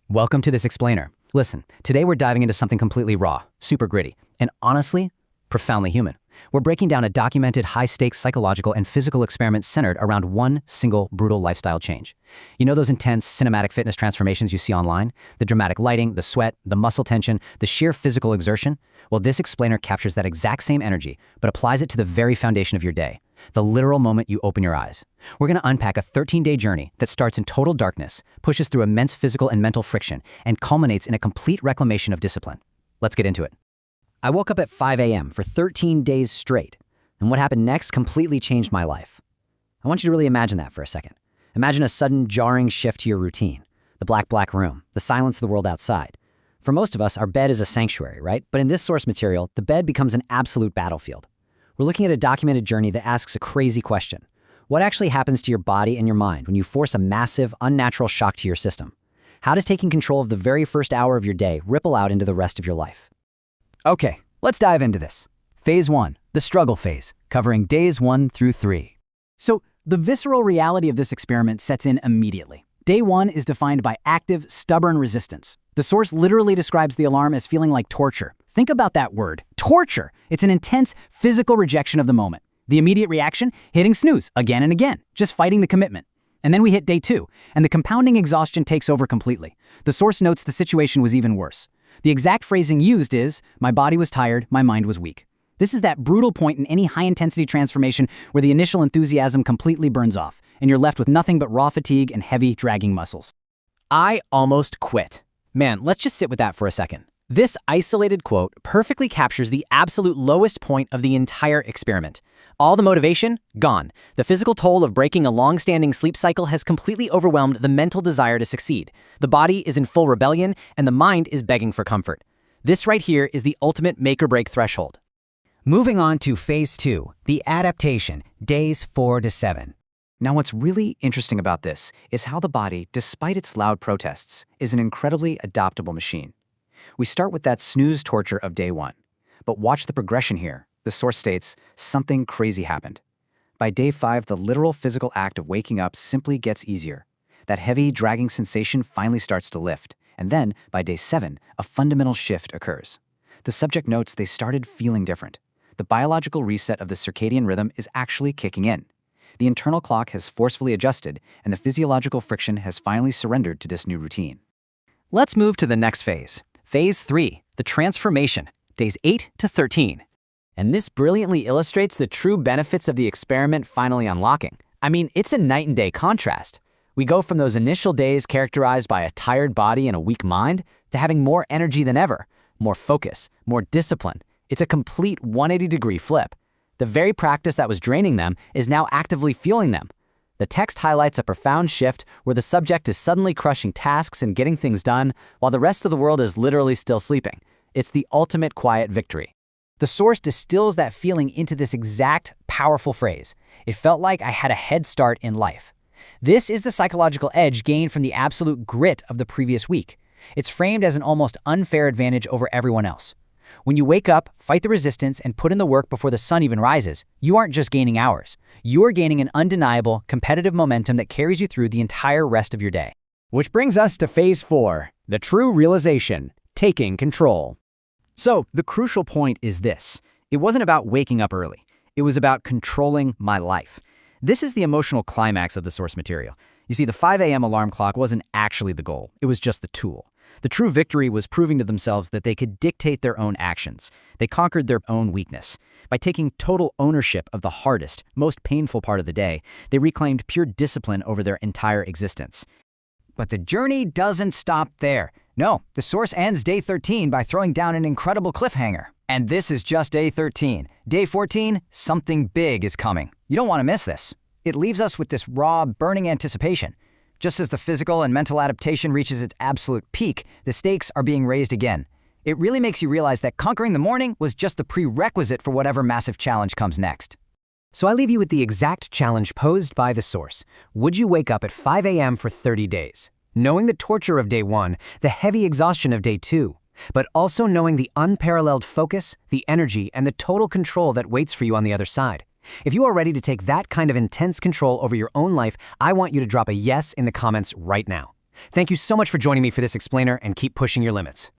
Welcome to this explainer. Listen, today we're diving into something completely raw, super gritty, and honestly, profoundly human. We're breaking down a documented high-stakes psychological and physical experiment centered around one single brutal lifestyle change. You know those intense cinematic fitness transformations you see online? The dramatic lighting, the sweat, the muscle tension, the sheer physical exertion? Well, this explainer captures that exact same energy, but applies it to the very foundation of your day, the literal moment you open your eyes. We're going to unpack a 13-day journey that starts in total darkness, pushes through immense physical and mental friction, and culminates in a complete reclamation of discipline. Let's get into it. I woke up at 5 a.m. for 13 days straight, and what happened next completely changed my life. I want you to really imagine that for a second. Imagine a sudden jarring shift to your routine, the black room, the silence of the world outside. For most of us, our bed is a sanctuary, right? But in this source material, the bed becomes an absolute battlefield. We're looking at a documented journey that asks a crazy question. What actually happens to your body and your mind when you force a massive, unnatural shock to your system? How does taking control of the very first hour of your day ripple out into the rest of your life? Okay, let's dive into this. Phase 1, the struggle phase, covering days 1 through 3. So, the visceral reality of this experiment sets in immediately. Day 1 is defined by active, stubborn resistance. The source literally describes the alarm as feeling like torture. Think about that word, torture. It's an intense physical rejection of the moment. The immediate reaction, hitting snooze again and again, just fighting the commitment. And then we hit day 2, and the compounding exhaustion takes over completely. The source notes the situation was even worse. The exact phrasing used is, my body was tired, my mind was weak. This is that brutal point in any high-intensity transformation where the initial enthusiasm completely burns off, and you're left with nothing but raw fatigue and heavy, dragging muscles. I almost quit. Man, let's just sit with that for a second. This isolated quote perfectly captures the absolute lowest point of the entire experiment. All the motivation, gone. The physical toll of breaking a long-standing sleep cycle has completely overwhelmed the mental desire to succeed. The body is in full rebellion, and the mind is begging for comfort. This right here is the ultimate make-or-break threshold. Moving on to phase 2, the adaptation, days 4 to 7. Now, what's really interesting about this is how the body, despite its loud protests, is an incredibly adaptable machine. We start with that snooze torture of day 1. But watch the progression here. The source states, something crazy happened. By day 5, the literal physical act of waking up simply gets easier. That heavy, dragging sensation finally starts to lift. And then, by day 7, a fundamental shift occurs. The subject notes they started feeling different. The biological reset of the circadian rhythm is actually kicking in. The internal clock has forcefully adjusted, and the physiological friction has finally surrendered to this new routine. Let's move to the next phase. Phase 3, the transformation, days 8 to 13. And this brilliantly illustrates the true benefits of the experiment finally unlocking. I mean, it's a night and day contrast. We go from those initial days characterized by a tired body and a weak mind to having more energy than ever, more focus, more discipline. It's a complete 180-degree flip. The very practice that was draining them is now actively fueling them. The text highlights a profound shift where the subject is suddenly crushing tasks and getting things done, while the rest of the world is literally still sleeping. It's the ultimate quiet victory. The source distills that feeling into this exact, powerful phrase. It felt like I had a head start in life. This is the psychological edge gained from the absolute grit of the previous week. It's framed as an almost unfair advantage over everyone else. When you wake up, fight the resistance, and put in the work before the sun even rises, you aren't just gaining hours. You're gaining an undeniable, competitive momentum that carries you through the entire rest of your day. Which brings us to phase 4, the true realization, taking control. So, the crucial point is this. It wasn't about waking up early. It was about controlling my life. This is the emotional climax of the source material. You see, the 5 a.m. alarm clock wasn't actually the goal. It was just the tool. The true victory was proving to themselves that they could dictate their own actions. They conquered their own weakness. By taking total ownership of the hardest, most painful part of the day, they reclaimed pure discipline over their entire existence. But the journey doesn't stop there. No, the source ends day 13 by throwing down an incredible cliffhanger. And this is just day 13. Day 14, something big is coming. You don't want to miss this. It leaves us with this raw, burning anticipation. Just as the physical and mental adaptation reaches its absolute peak, the stakes are being raised again. It really makes you realize that conquering the morning was just the prerequisite for whatever massive challenge comes next. So I leave you with the exact challenge posed by the source. Would you wake up at 5 a.m. for 30 days, knowing the torture of day 1, the heavy exhaustion of day 2, but also knowing the unparalleled focus, the energy, and the total control that waits for you on the other side? If you are ready to take that kind of intense control over your own life, I want you to drop a yes in the comments right now. Thank you so much for joining me for this explainer and keep pushing your limits.